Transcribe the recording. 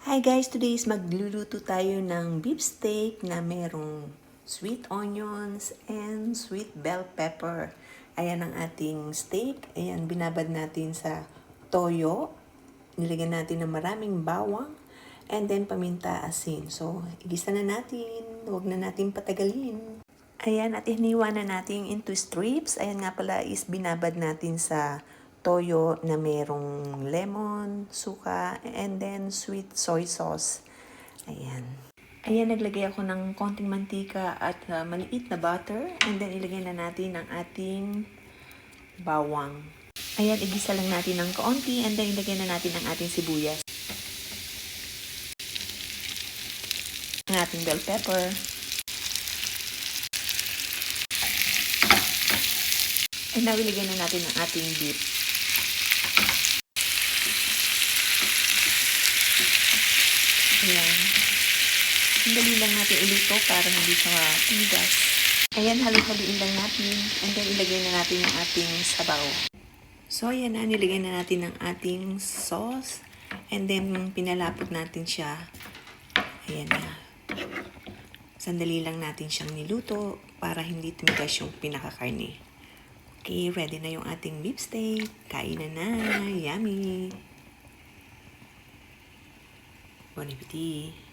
Hi guys, today is magluluto tayo ng beef steak na merong sweet onions and sweet bell pepper. Ayan ang ating steak. Ayan, binabad natin sa toyo. Nilagyan natin ng maraming bawang and then paminta, asin. So, igisa na natin. Huwag na natin patagalin. Ayan, at hiniwa na natin into strips. Ayan nga pala is binabad natin sa toyo na merong lemon, suka, and then sweet soy sauce. Ayan. Ayan, naglagay ako ng konting mantika at maliit na butter. And then, ilagay na natin ang ating bawang. Ayan, igisa lang natin ng kaunti. And then, ilagay na natin ang ating sibuyas. Ang ating bell pepper. And now, ilagay na natin ang ating beef. Ayan. Sandali lang natin ilito para hindi siya matigas. Ayan, halo-haluin lang natin. And then, ilagay na natin yung ating sabaw. So, ayan na. Nilagay na natin ang ating sauce. And then, pinalapot natin siya. Ayan na. Sandali lang natin siyang niluto para hindi tumigas yung pinakakarne. Okay, ready na yung ating beef steak. Kain na. Yummy! Bon appétit!